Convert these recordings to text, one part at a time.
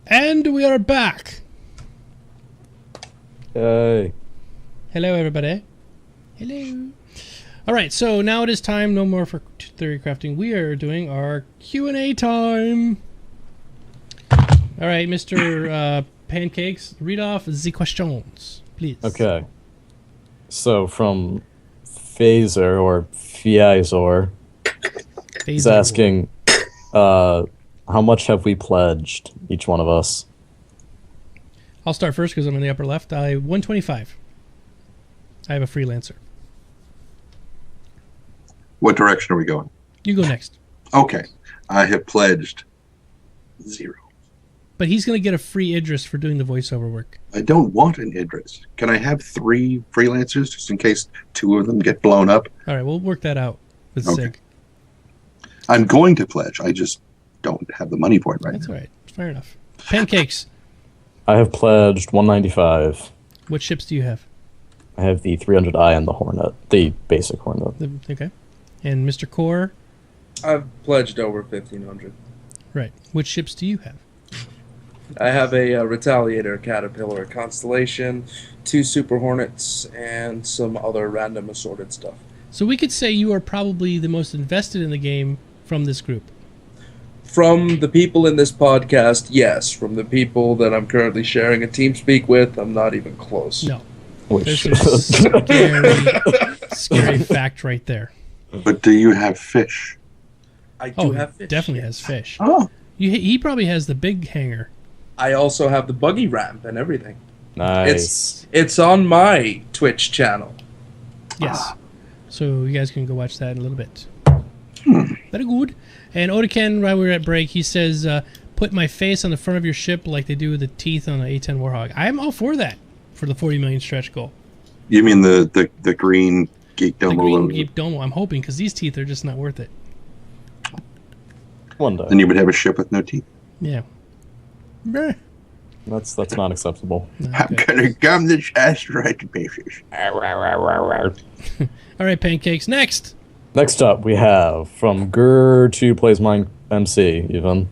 And we are back. Hey. Hello, everybody. Hello. All right, so now it is time, no more for theory crafting. We are doing our Q&A time. All right, Mr. Pancakes, read off the questions, please. Okay. So from Phaser or Fiazor, he's asking, how much have we pledged, each one of us? I'll start first because I'm in the upper left. 125. I have a freelancer. What direction are we going? You go next. Okay. I have pledged 0. But he's going to get a free Idris for doing the voiceover work. I don't want an Idris. Can I have 3 freelancers just in case 2 of them get blown up? All right, we'll work that out with Okay. Sig. I'm going to pledge. I just don't have the money for it right That's now. all right. Fair enough. Pancakes. I have pledged 195. What ships do you have? I have the 300i and the Hornet, the basic Hornet. Okay. And Mr. Core? I've pledged over 1,500. Right. Which ships do you have? I have a Retaliator, Caterpillar, Constellation, 2 Super Hornets, and some other random assorted stuff. So we could say you are probably the most invested in the game from this group. From the people in this podcast, yes. From the people that I'm currently sharing a TeamSpeak with, I'm not even close. No. Which, There's a scary fact right there. But do you have fish? I do Oh, have fish. definitely has fish. Oh. He probably has the big hanger. I also have the buggy ramp and everything. nice. It's on my Twitch channel. Yes. So you guys can go watch that in a little bit. Very good. And Odekin, while we were at break, he says, put my face on the front of your ship like they do with the teeth on the A-10 Warhog. I'm all for that, for the 40 million stretch goal. You mean the green Geek The Domo green logo? Geek Domo, I'm hoping, because these teeth are just not worth it. One day. Then you would have a ship with no teeth. Yeah. Brr. That's not acceptable. I'm gonna gum this asteroid to pieces. All right, Pancakes, next. Next up, we have from Gur2 Plays Mine MC, even.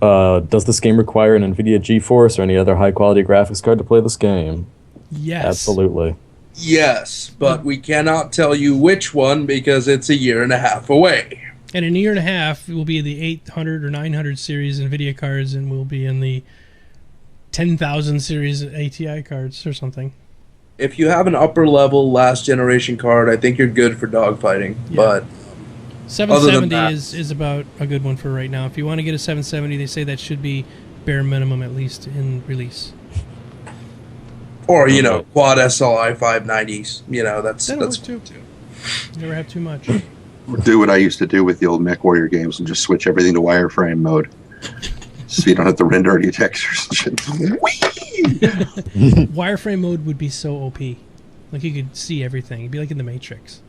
Does this game require an NVIDIA GeForce or any other high-quality graphics card to play this game? Yes. Absolutely. Yes, but we cannot tell you which one because it's a year and a half away. And in a year and a half, it will be the 800 or 900 series NVIDIA cards, and we'll be in the 10,000 series ATI cards or something. If you have an upper level last generation card, I think you're good for dogfighting. Yeah. But 770 that- is about a good one for right now. If you want to get a 770, they say that should be bare minimum at least in release. or quad SLI 590s. That's That'll that's work too. Never have too much. Or do what I used to do with the old MechWarrior games and just switch everything to wireframe mode. So you don't have to render any textures and shit. Whee! Wireframe mode would be so OP. Like you could see everything. It'd be like in the Matrix.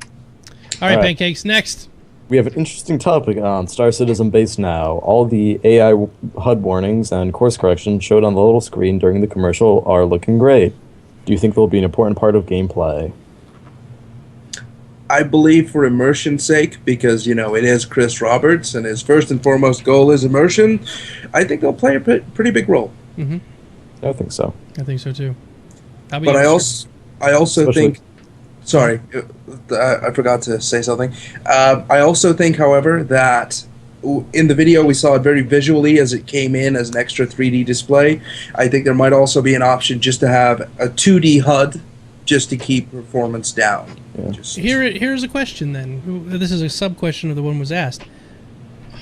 All right, All right. Pancakes, next. We have an interesting topic on Star Citizen Base now. All the AI HUD warnings and course corrections showed on the little screen during the commercial are looking great. Do you think they'll be an important part of gameplay? I believe for immersion's sake, because it is Chris Roberts and his first and foremost goal is immersion. I think they'll play a pretty big role. Mm-hmm. I think so. I think so too. I'll be But I interested. also Especially- think. Sorry, I forgot to say something. I also think, however, that in the video we saw it very visually as it came in as an extra 3D display. I think there might also be an option just to have a 2D HUD just to keep performance down. Yeah. Here's a question then. This is a sub question of the one was asked.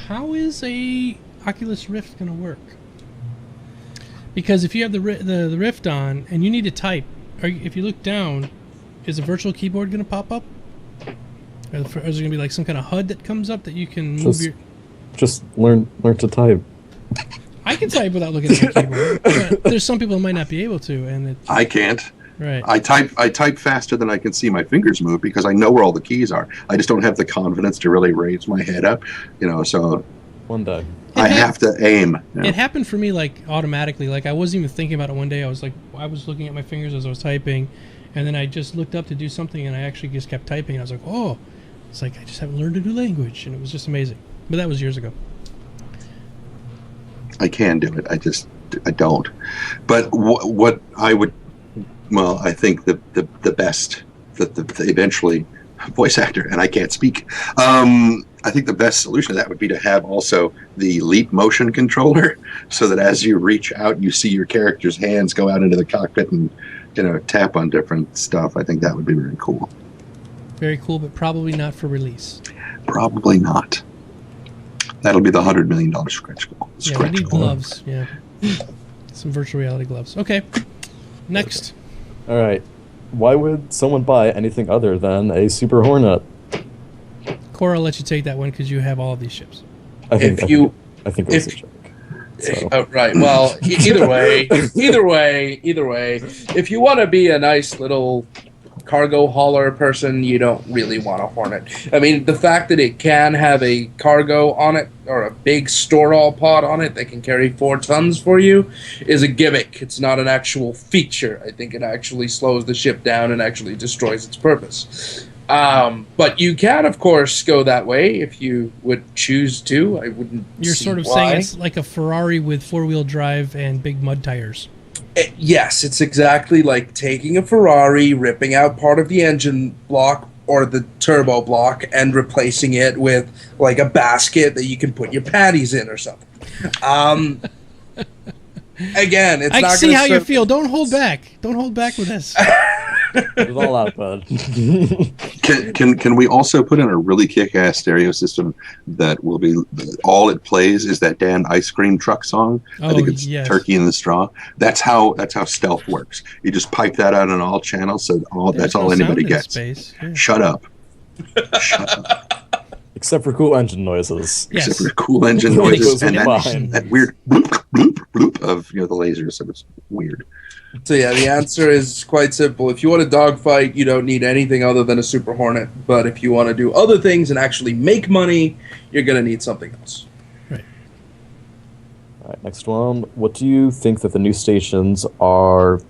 How is a Oculus Rift going to work? Because if you have the Rift on and you need to type, if you look down, is a virtual keyboard going to pop up? Or is there going to be like some kind of HUD that comes up that you can move your... Just learn to type. I can type without looking at the keyboard. But there's some people who might not be able to, and I can't. right. I type faster than I can see my fingers move because I know where all the keys are. I just don't have the confidence to really raise my head up, so One day. I have to aim. It happened for me like automatically. Like I wasn't even thinking about it one day. I was looking at my fingers as I was typing, and then I just looked up to do something, and I actually just kept typing. And I was like, oh, it's like I just haven't learned a new language, and it was just amazing. But that was years ago. I can do it. I don't. But what I would, well, I think the best, the eventually voice actor, and I can't speak. I think the best solution to that would be to have also the Leap motion controller, so that as you reach out, you see your character's hands go out into the cockpit and tap on different stuff. I think that would be very cool. Very cool, but probably not for release. Probably not. That'll be the $100 million stretch goal. Yeah, we need gloves. Yeah, some virtual reality gloves. Okay, next. All right. Why would someone buy anything other than a Super Hornet? Cora, I'll let you take that one because you have all of these ships. I think it was a joke. So. Oh, right. Well, either way, if you want to be a nice little cargo hauler person, you don't really want a Hornet. I mean, the fact that it can have a cargo on it or a big store-all pod on it that can carry 4 tons for you is a gimmick. It's not an actual feature. I think it actually slows the ship down and actually destroys its purpose. But you can, of course, go that way if you would choose to. I wouldn't. You're see sort of why. saying it's like a Ferrari with 4-wheel drive and big mud tires. Yes, it's exactly like taking a Ferrari, ripping out part of the engine block or the turbo block, and replacing it with like a basket that you can put your patties in or something. Again, it's I not see gonna how you serve- feel. Don't hold back. Don't hold back with this. It was all out, bud. Can we also put in a really kick-ass stereo system that will be all it plays is that damn ice cream truck song? I think it's yes. Turkey in the Straw. That's how stealth works. You just pipe that out on all channels, so that's all anybody gets. Space. Yeah. Shut up. Shut up. Except for cool engine noises. Yes. Except for cool engine It noises goes and fine. that weird bloop bloop bloop of the lasers. So it's weird. So yeah, the answer is quite simple. If you want a dogfight, you don't need anything other than a Super Hornet. But if you want to do other things and actually make money, you're going to need something else. Right. All right, next one. What do you think that the new stations are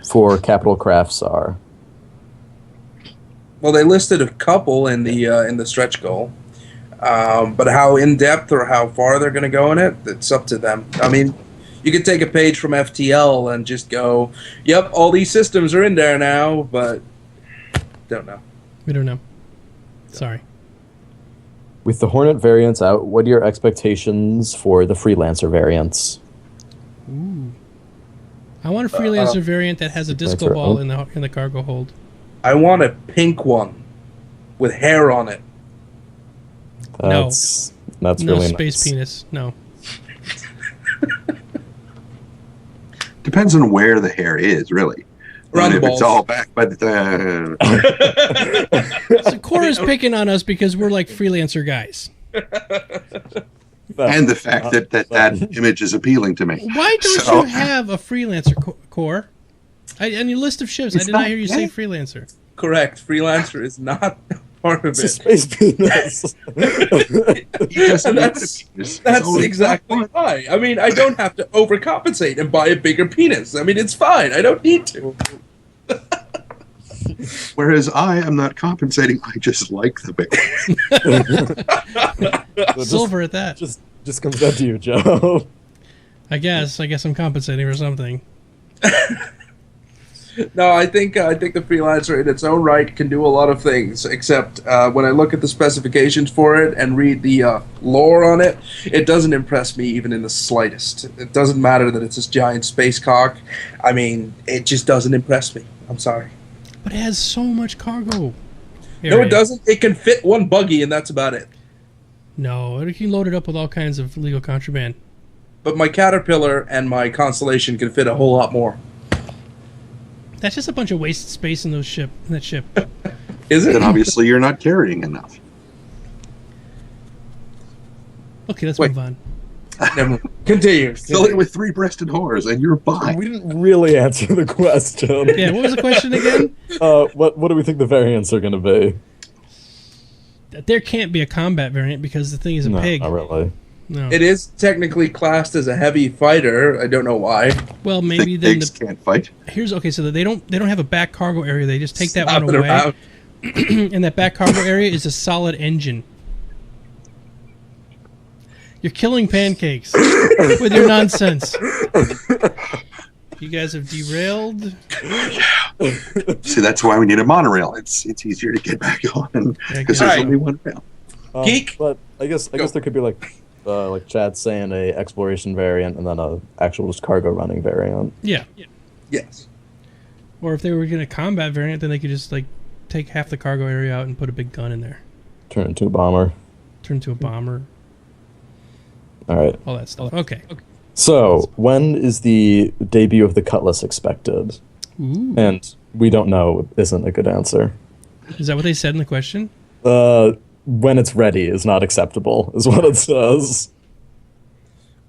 for Capital Crafts are? Well, they listed a couple in the stretch goal, but how in depth or how far they're going to go in it, it's up to them. I mean, you could take a page from FTL and just go, "Yep, all these systems are in there now," but don't know. We don't know. Sorry. With the Hornet variants out, what are your expectations for the Freelancer variants? Ooh. I want a Freelancer variant that has a disco Freelancer, ball in the cargo hold. I want a pink one with hair on it. That's No really space nice. penis. No. Depends on where the hair is, really. Around the If it's balls. all back by the So Cora's picking on us because we're like freelancer guys. and the fact that image is appealing to me. Why don't So- you have a freelancer core? On your list of ships, I It's did not not hear you say yet. freelancer. Correct. Freelancer is not part of It's a it. space penis. He doesn't And need that's a penis. that's He's only exactly got one. why. I mean, I don't have to overcompensate and buy a bigger penis. I mean, it's fine. I don't need to. Whereas I am not compensating. I just like the big. Silver at that. Just comes down to you, Joe. I guess I'm compensating for something. No, I think the Freelancer in its own right can do a lot of things. Except when I look at the specifications for it and read the lore on it, it doesn't impress me even in the slightest. It doesn't matter that it's this giant space cock. I mean, it just doesn't impress me. I'm sorry. But it has so much cargo. No, area. it doesn't. It can fit one buggy, and that's about it. No, it can load it up with all kinds of legal contraband. But my Caterpillar and my Constellation can fit a whole lot more. That's just a bunch of wasted space in that ship. Is it? Then obviously you're not carrying enough. Okay, let's Wait. move on. Never. Continue. Fill it with 3-breasted whores, and you're fine. We didn't really answer the question. Yeah, what was the question again? What do we think the variants are going to be? There can't be a combat variant because the thing is a No, pig. not really. No. It is technically classed as a heavy fighter. I don't know why. Well, maybe Think then pigs the can't fight. here's okay. So they don't have a back cargo area. They just take that Stop one it away, around. and that back cargo area is a solid engine. You're killing pancakes with your nonsense. You guys have derailed. See, that's why we need a monorail. It's easier to get back on because there's only one rail. Geek. But I guess there could be like Chad saying, a exploration variant and then a actual just cargo running variant. Yeah. Yes. Or if they were going to combat variant, then they could just like take half the cargo area out and put a big gun in there. Turn into a bomber. Turn into a bomber. All right. All that stuff. Okay. So, when is the debut of the Cutlass expected? Ooh. And we don't know isn't a good answer. Is that what they said in the question? When it's ready is not acceptable, is what it says.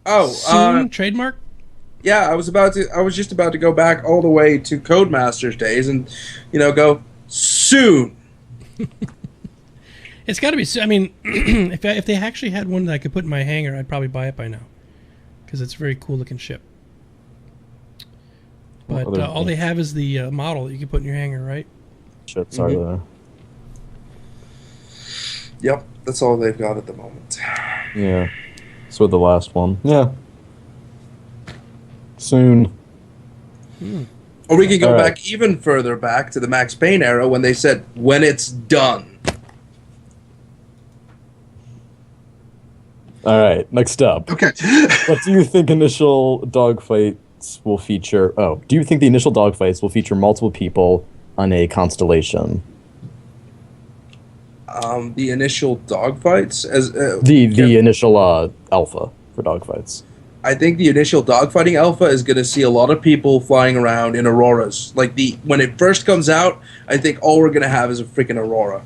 Oh, Soon, trademark? yeah. I was just about to go back all the way to Codemasters days and, go soon. It's got to be. I mean, if they actually had one that I could put in my hangar, I'd probably buy it by now, because it's a very cool looking ship. But all they have is the model that you can put in your hangar, right? Ships are there. Yep, that's all they've got at the moment. Yeah. So the last one. Yeah. Soon. Or we could go All right. back even further back to the Max Payne era when they said, when it's done. All right, next up. Okay. What do you think initial dogfights will feature? Oh, do you think the initial dogfights will feature multiple people on a constellation? The initial dogfights as The initial alpha for dogfights. I think the initial dogfighting alpha is going to see a lot of people flying around in auroras. Like when it first comes out, I think all we're going to have is a freaking aurora.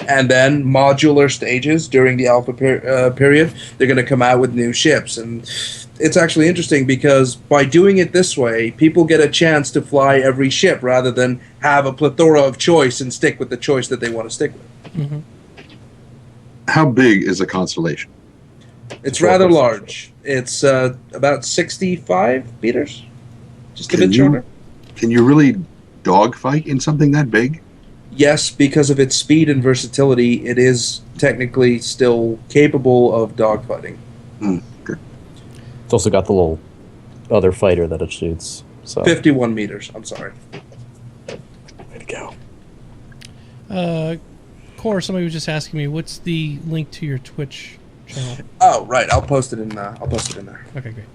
And then modular stages during the alpha period, they're going to come out with new ships. And it's actually interesting because by doing it this way, people get a chance to fly every ship rather than have a plethora of choice and stick with the choice that they want to stick with. Mm-hmm. How big is a constellation? It's rather large. It's about 65 meters, just a bit shorter. Can you really dogfight in something that big? Yes, because of its speed and versatility, it is technically still capable of dogfighting. Okay. It's also got the little other fighter that it shoots. So 51 meters, I'm sorry. way to go. Core, somebody was just asking me, what's the link to your Twitch channel? Oh, right. I'll post it in there. Okay, great.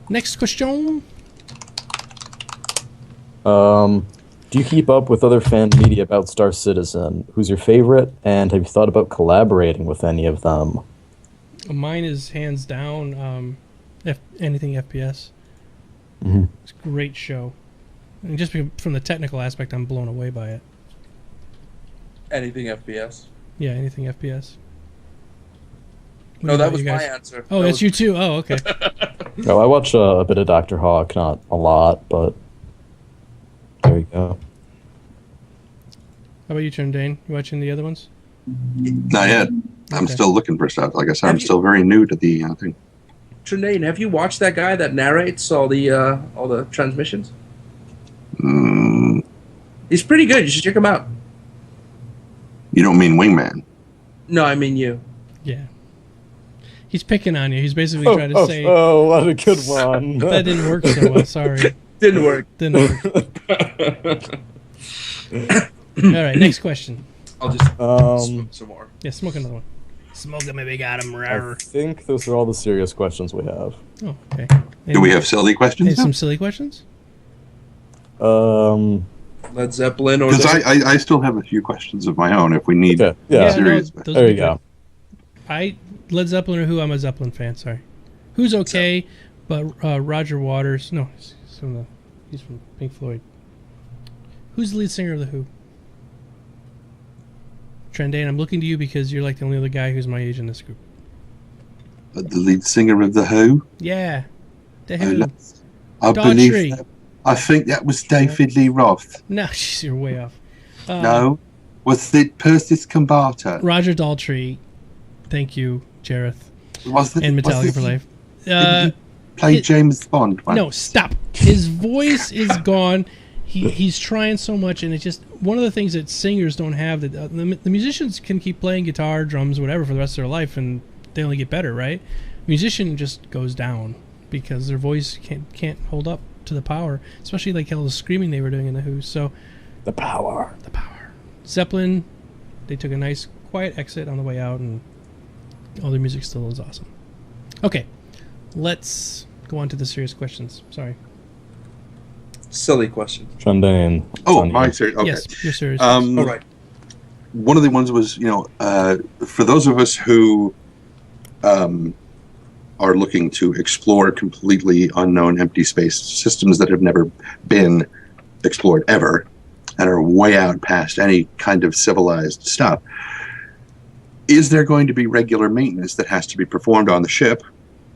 Next question. Do you keep up with other fan media about Star Citizen? Who's your favorite? And have you thought about collaborating with any of them? Mine is hands down anything FPS. Mm-hmm. It's a great show. And just from the technical aspect, I'm blown away by it. Anything FPS. Yeah, anything FPS. No, that was my answer. Oh, that's you too. Oh, okay. No, I watch a bit of Dr. Hawk, not a lot, but there you go. How about you, Trendane? You watching the other ones? Not yet. I'm Okay. still looking for stuff. Like I said, Have I'm you- still very new to the thing. Trendane, have you watched that guy that narrates all the transmissions? Mm, He's pretty good. You should check him out. you don't mean Wingman? No, I mean you. Yeah. He's picking on you. He's basically trying to say Oh, what a good one. that didn't work so well. Sorry. Didn't work. Didn't work. All right, next question. I'll just smoke some more. Yeah, smoke another one. Smoke him if we got him. I think those are all the serious questions we have. Oh, okay. Do we have silly questions? some silly questions? Led Zeppelin or Because I still have a few questions of my own if we need Okay, yeah. serious. those questions. There would you be go. good. Led Zeppelin or who? I'm a Zeppelin fan. Sorry. Who's okay? But Roger Waters. No, he's from Pink Floyd. Who's the lead singer of the Who? Trendane, I'm looking to you because you're like the only other guy who's my age in this group. The lead singer of the Who. Yeah, the I Who. believe. Daughtry. I think that was David Lee Roth. No, jeez, you're way off. No, was it Persis Kambata? Roger Daltrey. Thank you, Jareth. Was it? And was Metallica it- for life. Did he play it- James Bond? No, stop. His voice is gone, he's trying so much, and it's just one of the things that singers don't have. That the musicians can keep playing guitar, drums, whatever for the rest of their life, and they only get better, right? Musician just goes down because their voice can't hold up to the power, especially like all the screaming they were doing in the Who. So The power. Zeppelin, they took a nice quiet exit on the way out, and all their music still is awesome. Okay, let's go on to the serious questions. Sorry. Silly question. Trendane. Oh, my serious. Okay. Yes, you're serious. All right. One of the ones was, for those of us who are looking to explore completely unknown empty space systems that have never been explored ever and are way out past any kind of civilized stuff, is there going to be regular maintenance that has to be performed on the ship?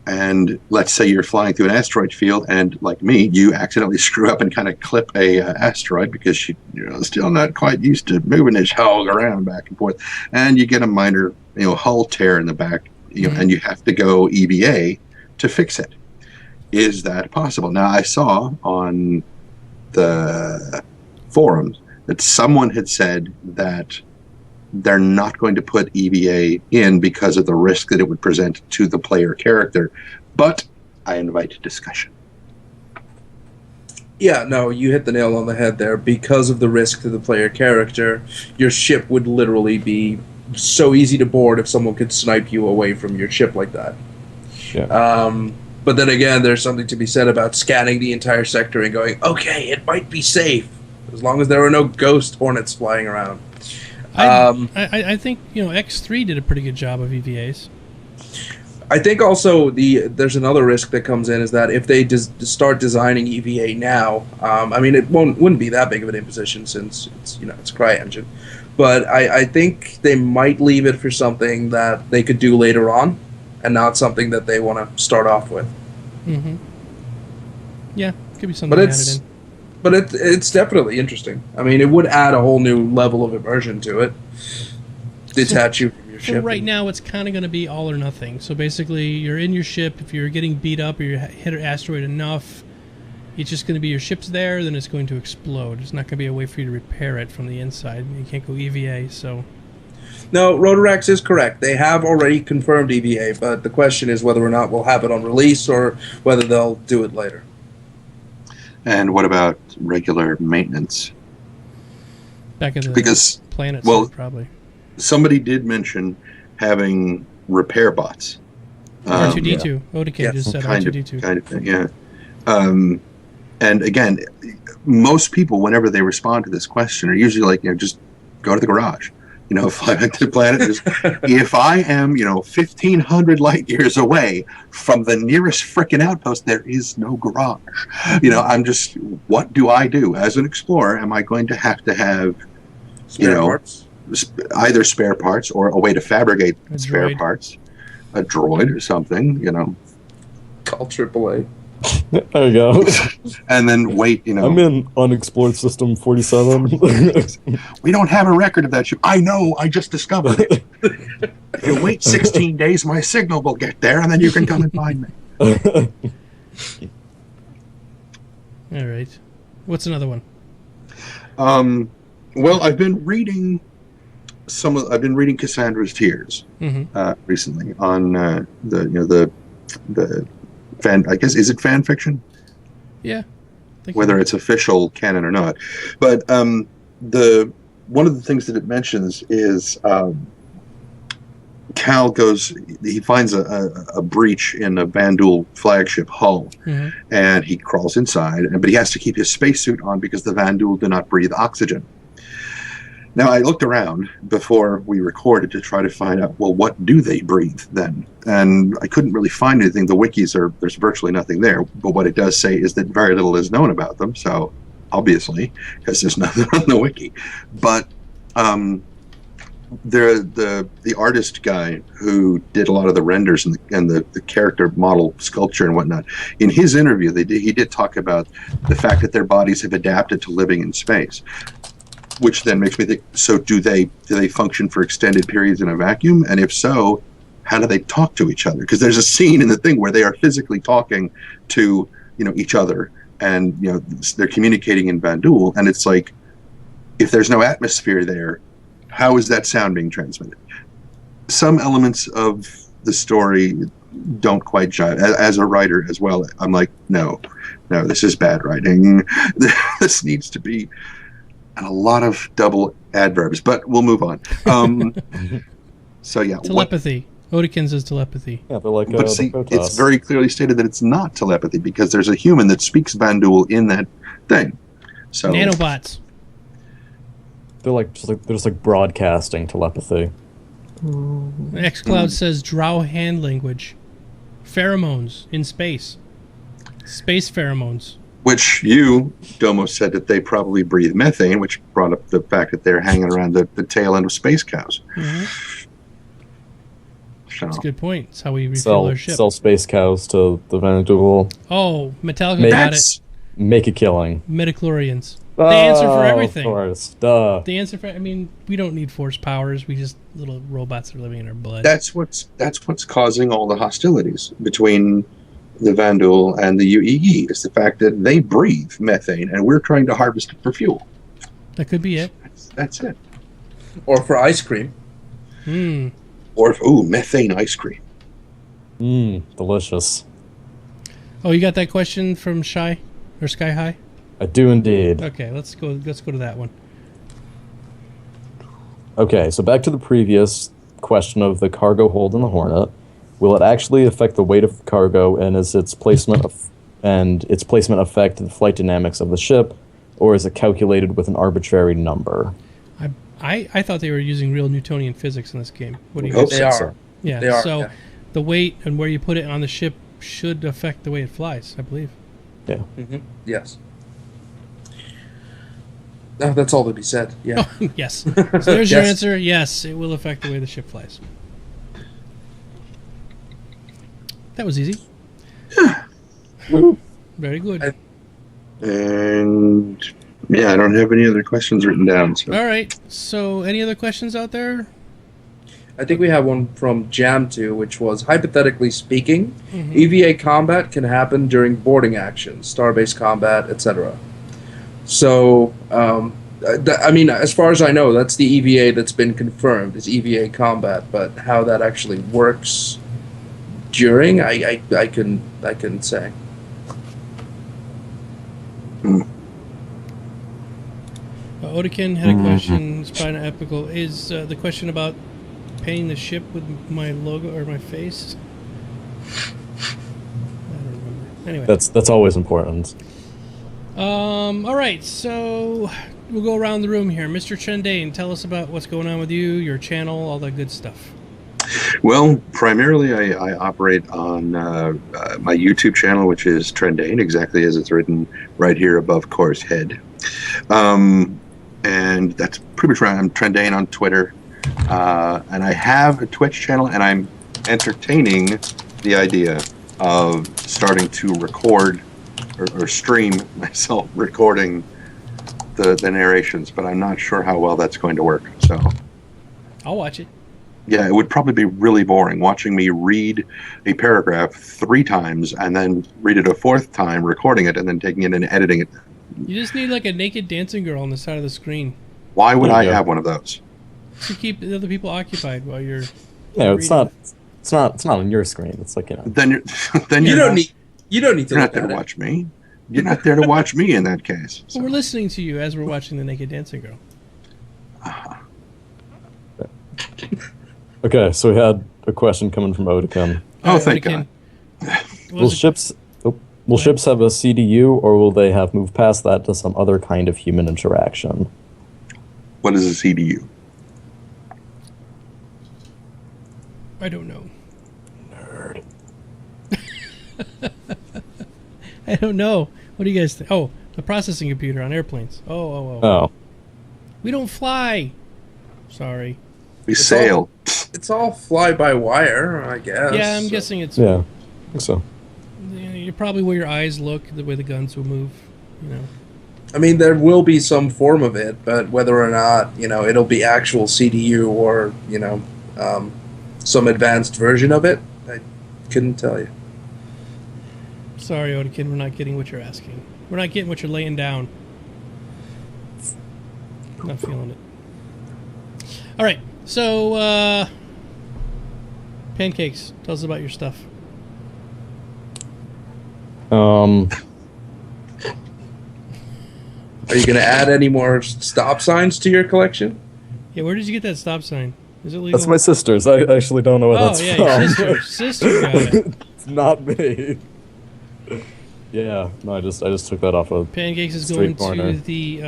And let's say you're flying through an asteroid field, and like me, you accidentally screw up and kind of clip a asteroid because you're still not quite used to moving this hog around back and forth, and you get a minor hull tear in the back, and you have to go EVA to fix it. Is that possible? Now, I saw on the forums that someone had said that they're not going to put EVA in because of the risk that it would present to the player character. But I invite discussion. Yeah, no, you hit the nail on the head there. Because of the risk to the player character, your ship would literally be so easy to board if someone could snipe you away from your ship like that. Yeah. But then again, there's something to be said about scanning the entire sector and going, okay, it might be safe, as long as there are no ghost hornets flying around. I think X3 did a pretty good job of EVAs. I think also there's another risk that comes in, is that if they start designing EVA now, it wouldn't be that big of an imposition since it's a CryEngine, but I think they might leave it for something that they could do later on, and not something that they want to start off with. Mm-hmm. Yeah, could be something added in. But it's definitely interesting. I mean, it would add a whole new level of immersion to it. Detach you from your ship. So right now, it's kind of going to be all or nothing. So basically, you're in your ship. If you're getting beat up or you hit an asteroid enough, it's just going to be your ship's there, then it's going to explode. There's not going to be a way for you to repair it from the inside. You can't go EVA, so... No, Rotarax is correct. They have already confirmed EVA, but the question is whether or not we'll have it on release or whether they'll do it later. And what about regular maintenance? Back in the planet, probably. Somebody did mention having repair bots. R2-D2. Yeah. Odike just said R2-D2. Kind of thing, yeah. And again, most people, whenever they respond to this question, are usually like, just go to the garage. Fly back to the planet. If I am, 1,500 light years away from the nearest frickin' outpost, there is no garage. I'm just, what do I do? As an explorer, am I going to have spare parts? Either spare parts or a way to fabricate spare parts, a droid or something, Call AAA. There you go. And then wait, I'm in unexplored system 47. We don't have a record of that ship. I know, I just discovered it. If you wait 16 days, my signal will get there, and then you can come and find me. All right. What's another one? Well, I've been reading Cassandra's Tears recently on the fan. I guess, is it fan fiction? Yeah. Whether it's official canon or not, but one of the things that it mentions is Cal he finds a breach in a Vandul flagship hull, and he crawls inside, but he has to keep his spacesuit on because the Vandul do not breathe oxygen. Now, I looked around before we recorded to try to find out, well, what do they breathe then? And I couldn't really find anything. The wikis there's virtually nothing there. But what it does say is that very little is known about them. So, obviously, because there's nothing on the wiki. But the artist guy who did a lot of the renders and the character model sculpture and whatnot, in his interview, he did talk about the fact that their bodies have adapted to living in space. Which then makes me think, so do they function for extended periods in a vacuum? And if so, how do they talk to each other? Because there's a scene in the thing where they are physically talking to each other and they're communicating in Vanduul, and it's like, if there's no atmosphere there, how is that sound being transmitted? Some elements of the story don't quite jive. As a writer as well, I'm like, no, this is bad writing. This needs to be, and a lot of double adverbs, but we'll move on. So yeah, telepathy. Odekin says telepathy. Yeah, they're like, but see, it's very clearly stated that it's not telepathy because there's a human that speaks Vanduul in that thing. So nanobots. They're just like broadcasting telepathy. xCloud says drow hand language. Pheromones in space. Space pheromones. Which you, Domo, said that they probably breathe methane, which brought up the fact that they're hanging around the tail end of space cows. Mm-hmm. So, that's a good point. It's how we refuel our ship. Sell space cows to the Vanduul. Oh, Metallica got it. Make a killing. Midichlorians. The answer for everything. Of course. Duh. The answer for, I mean, we don't need force powers. We just little robots that are living in our blood. That's what's causing all the hostilities between the Vanduul and the UEE, is the fact that they breathe methane and we're trying to harvest it for fuel. That could be it. That's it. Or for ice cream. Or methane ice cream. Delicious. Oh, you got that question from Shy or Sky High? I do indeed. Okay, let's go to that one. Okay, so back to the previous question of the cargo hold in the Hornet. Will it actually affect the weight of the cargo, and is its placement affect the flight dynamics of the ship, or is it calculated with an arbitrary number? I thought they were using real Newtonian physics in this game. What do you They guys are. Yeah. They are, So yeah. the weight and where you put it on the ship should affect the way it flies, I believe. Yeah. Mm-hmm. Yes. No, that's all to be said. Yeah. Oh, yes. So there's your Yes. answer. Yes, it will affect the way the ship flies. That was easy. Very good. And yeah, I don't have any other questions written down. So. All right. So any other questions out there? I think we have one from Jam2, which was, hypothetically speaking, EVA combat can happen during boarding actions, starbase combat, etc. So, I mean, as far as I know, that's the EVA that's been confirmed, is EVA combat, but how that actually works during, I couldn't say. Odekin had a question. It's probably not epical. Is the question about painting the ship with my logo or my face? I don't remember. Anyway. That's always important. All right, so we'll go around the room here. Mr. Trendane, tell us about what's going on with you, your channel, all that good stuff. Well, primarily I operate on my YouTube channel, which is Trendane, exactly as it's written right here above Core's head. And that's pretty much right. I'm Trendane on Twitter. And I have a Twitch channel, and I'm entertaining the idea of starting to record or stream myself recording the narrations, but I'm not sure how well that's going to work. So I'll watch it. Yeah, it would probably be really boring watching me read a paragraph 3 times and then read it a 4th time, recording it, and then taking it and editing it. You just need like a naked dancing girl on the side of the screen. Why would I have one of those? To keep the other people occupied while you're. Yeah, it's not on your screen. It's like, you know. Then you don't need to. You're Look not there to watch me. You're not there to watch me in that case. So. Well, we're listening to you as we're watching the naked dancing girl. Okay, so we had a question coming from Odekin. Oh, thank God. Will ships have a CDU, or will they have moved past that to some other kind of human interaction? What is a CDU? I don't know. Nerd. I don't know. What do you guys think? Oh, the processing computer on airplanes. Oh. Oh. We don't fly. Sorry. We sail. It's all fly-by-wire, I guess. Yeah, I'm guessing it's... Yeah, I think so. You're probably where your eyes look, the way the guns will move, you know. I mean, there will be some form of it, but whether or not, it'll be actual CDU or, some advanced version of it, I couldn't tell you. Sorry, Odekin, we're not getting what you're asking. We're not getting what you're laying down. Not feeling it. All right, so pancakes. Tell us about your stuff. Are you going to add any more stop signs to your collection? Yeah, where did you get that stop sign? Is it legal? That's my sister's. I actually don't know where that's yeah, from. your sister got it. It's not me. Yeah, no, I just took that off of Pancakes is Street going Corner. to the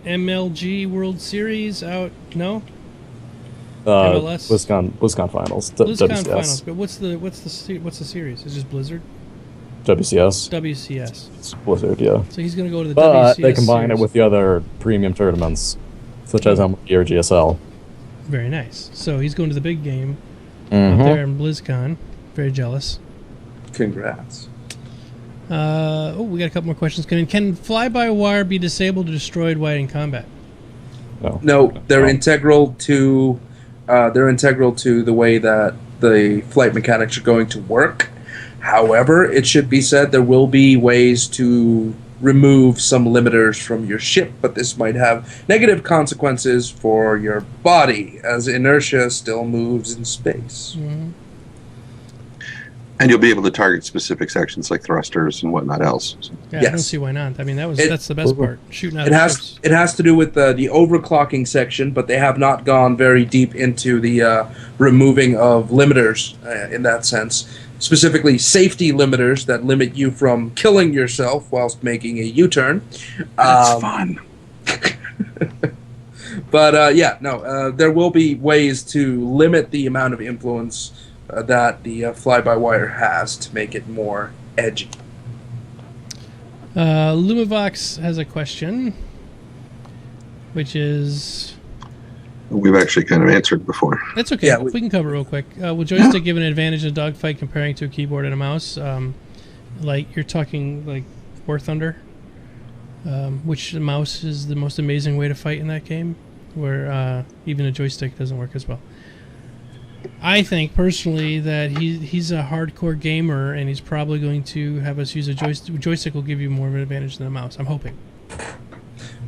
MLG World Series out. No, MLS? BlizzCon finals. BlizzCon WCS. finals. But what's the series? Is it just Blizzard? WCS. WCS. It's Blizzard, yeah. So he's going to go to the But WCS. they combine series. it with the other premium tournaments, such as MLB or GSL. Very nice. So he's going to the big game Mm-hmm. up there in BlizzCon. Very jealous. Congrats. We got a couple more questions coming in. Can fly-by-wire be disabled or destroyed while in combat? No, they're No. integral to the way that the flight mechanics are going to work. However, it should be said there will be ways to remove some limiters from your ship, but this might have negative consequences for your body, as inertia still moves in space. Mm-hmm. And you'll be able to target specific sections like thrusters and whatnot else. So, Yeah, I Yes. don't see why not. I mean, It- that's the best part. Shooting out It of has ships. it has to do with the overclocking section, but they have not gone very deep into the removing of limiters in that sense. Specifically, safety limiters that limit you from killing yourself whilst making a U-turn. that's fun. But there will be ways to limit the amount of influence that the fly-by-wire has to make it more edgy. Lumivox has a question, which is... We've actually kind of answered before. That's okay. Yeah, we can cover it real quick. Will joystick give an advantage in a dogfight comparing to a keyboard and a mouse? Like, you're talking, like, War Thunder, which the mouse is the most amazing way to fight in that game, where even a joystick doesn't work as well. I think, personally, that he's a hardcore gamer, and he's probably going to have us use a joystick. Joystick will give you more of an advantage than a mouse. I'm hoping.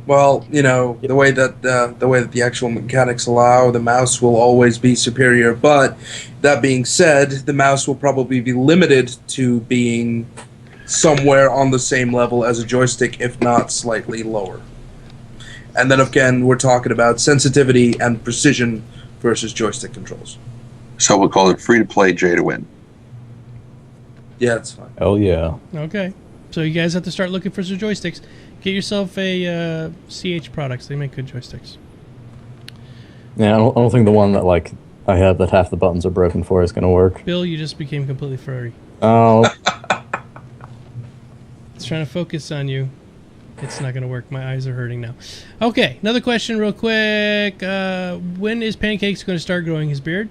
Well, the way that the actual mechanics allow, the mouse will always be superior. But that being said, the mouse will probably be limited to being somewhere on the same level as a joystick, if not slightly lower. And then again, we're talking about sensitivity and precision versus joystick controls. So we'll call it free-to-play J to win. Yeah, that's fine. Hell yeah. Okay. So you guys have to start looking for some joysticks. Get yourself a CH Products. They make good joysticks. Yeah, I don't think the one that like I have that half the buttons are broken for is gonna work. Bill, you just became completely furry. Oh, It's trying to focus on you. It's not going to work. My eyes are hurting now. Okay, another question real quick. When is Pancakes going to start growing his beard?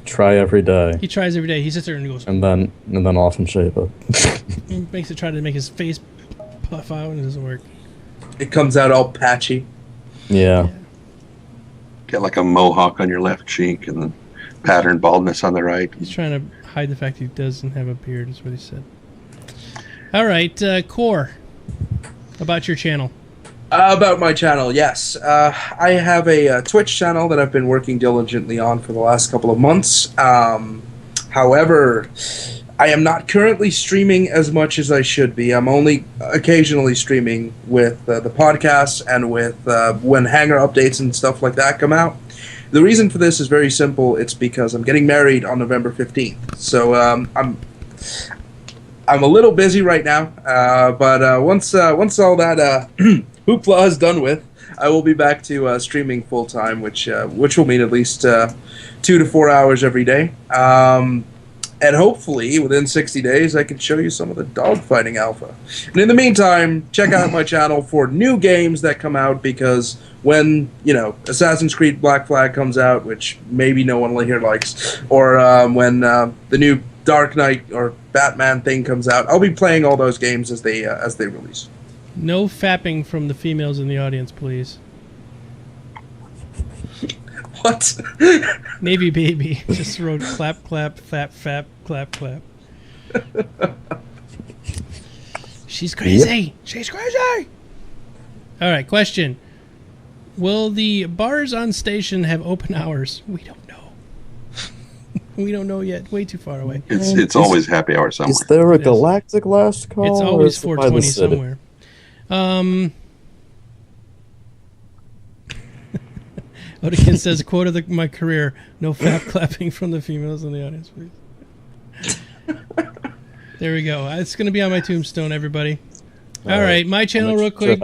try every day, He tries every day. He sits there and goes, and then often shave it. he makes it try to make his face puff out, and it doesn't work. It comes out all patchy. Yeah. Get like a mohawk on your left cheek and then pattern baldness on the right. He's trying to hide the fact he doesn't have a beard, is what he said. All right, Core, about your channel. About my channel, yes. I have a Twitch channel that I've been working diligently on for the last couple of months. However, I am not currently streaming as much as I should be. I'm only occasionally streaming with the podcast and with when Hangar updates and stuff like that come out. The reason for this is very simple. It's because I'm getting married on November 15th. So I'm a little busy right now, but once all that hoopla is done with, I will be back to streaming full time, which will mean at least 2 to 4 hours every day. And hopefully, within 60 days, I can show you some of the dogfighting alpha. And in the meantime, check out my channel for new games that come out, because when, Assassin's Creed Black Flag comes out, which maybe no one here likes, or when the new Dark Knight or Batman thing comes out, I'll be playing all those games as they release. No fapping from the females in the audience, please. What? Navy baby just wrote clap, clap, fap, fap, clap, clap. She's crazy. She's crazy. All right, question. Will the bars on station have open hours? We don't know. We don't know yet. Way too far away. It's always happy hour somewhere. Is there a galactic last call? It's always 4:20 somewhere. Odekin says, quote of my career, no fat clapping from the females in the audience, please. There we go. It's going to be on my tombstone, everybody. All right, my channel real quick.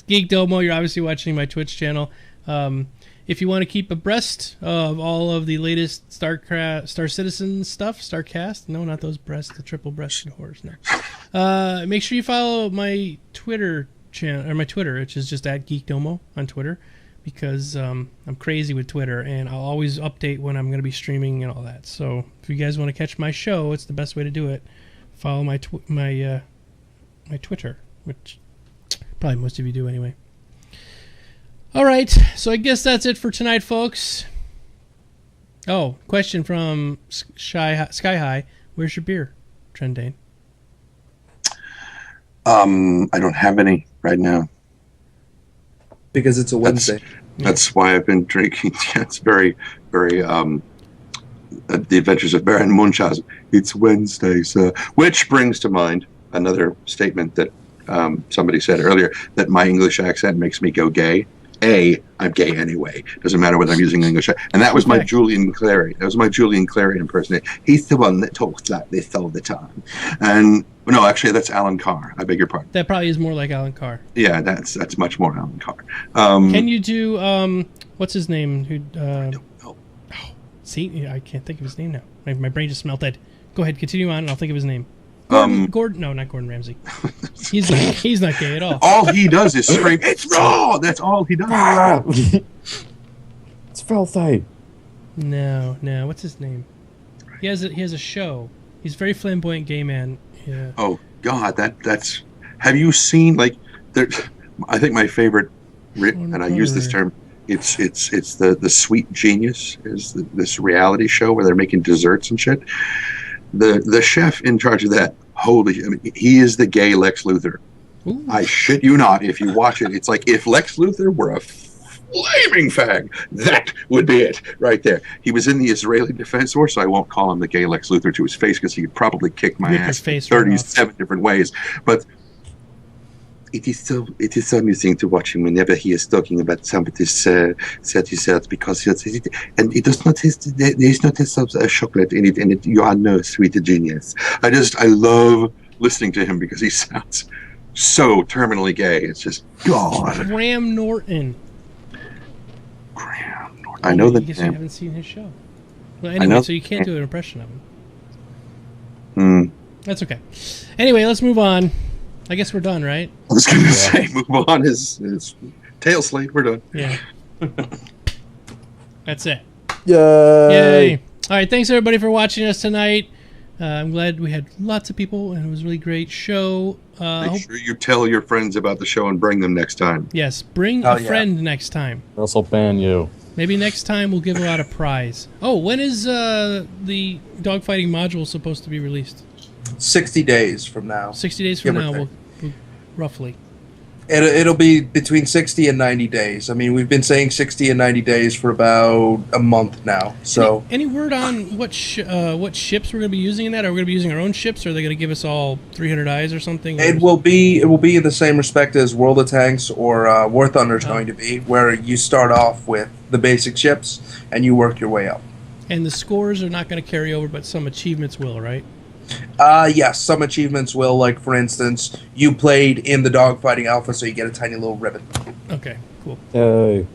Geek Domo, you're obviously watching my Twitch channel. If you want to keep abreast of all of the latest Star Citizen stuff, StarCast. No, not those breasts, the triple breasted whores. No. Make sure you follow my Twitter channel, or my Twitter, which is just @GeekDomo on Twitter, because I'm crazy with Twitter, and I'll always update when I'm going to be streaming and all that. So if you guys want to catch my show, it's the best way to do it. Follow my Twitter, which probably most of you do anyway. All right, so I guess that's it for tonight, folks. Oh, question from Sky High. Where's your beer, Trendane? I don't have any right now. Because it's a Wednesday. That's why I've been drinking. It's very, very, The Adventures of Baron Munchausen. It's Wednesday, so. Which brings to mind another statement that somebody said earlier, that my English accent makes me go gay. I'm gay anyway. Doesn't matter whether I'm using English. And that was my Julian Clary. That was my Julian Clary impersonation. He's the one that talks like this all the time. And no, actually, that's Alan Carr. I beg your pardon. That probably is more like Alan Carr. Yeah, that's much more Alan Carr. Can you do what's his name? I don't know. Oh, see, I can't think of his name now. My brain just melted. Go ahead, continue on, and I'll think of his name. Gordon? No, not Gordon Ramsay. He's not gay at all. All he does is scream, "It's raw!" That's all he does. It's filthy. No. What's his name? He has a show. He's a very flamboyant gay man. Yeah. Oh God, that's. Have you seen I think my favorite, and I use this term. It's the Sweet Genius is this reality show where they're making desserts and shit. The chef in charge of that, he is the gay Lex Luthor. Ooh. I shit you not. If you watch it, it's like if Lex Luthor were a flaming fag, that would be it right there. He was in the Israeli Defense Force, so I won't call him the gay Lex Luthor to his face because he could probably kick my ass 37 different ways. But it is so amusing to watch him whenever he is talking about somebody's dessert, because and it does not taste. There is no taste of chocolate in it, and you are no sweet genius. I love listening to him because he sounds so terminally gay. It's just God. Graham Norton. I know that. I guess you haven't seen his show. Well, anyway, so you can't do an impression of him. That's okay. Anyway, let's move on. I guess we're done, right? I was going to say, move on. His tail slate. We're done. Yeah. That's it. Yay! All right, thanks everybody for watching us tonight. I'm glad we had lots of people, and it was a really great show. Make sure you tell your friends about the show and bring them next time. Yes, bring a friend next time. Else I'll ban you. Maybe next time we'll give out a prize. Oh, when is the dogfighting module supposed to be released? 60 days from now. 60 days from now, we'll roughly. It'll be between 60 and 90 days. I mean, we've been saying 60 and 90 days for about a month now. So, any word on what ships we're going to be using in that? Are we going to be using our own ships, or are they going to give us all 300 eyes or something? It will be in the same respect as World of Tanks or War Thunder is going to be, where you start off with the basic ships and you work your way up. And the scores are not going to carry over, but some achievements will, right? Yes, some achievements will. Like, for instance, you played in the dogfighting alpha, so you get a tiny little ribbon. Okay, cool. Yay.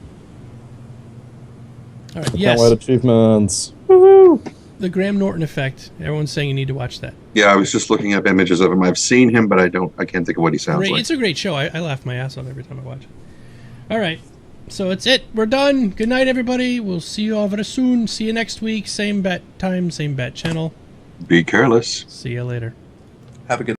All right, Can't wait achievements. Woohoo! The Graham Norton effect. Everyone's saying you need to watch that. Yeah, I was just looking up images of him. I've seen him, but I can't think of what he sounds like. It's a great show. I laugh my ass off every time I watch it. All right, so it's it. We're done. Good night, everybody. We'll see you all very soon. See you next week. Same bat time, same bat channel. Be careless. See you later. Have a good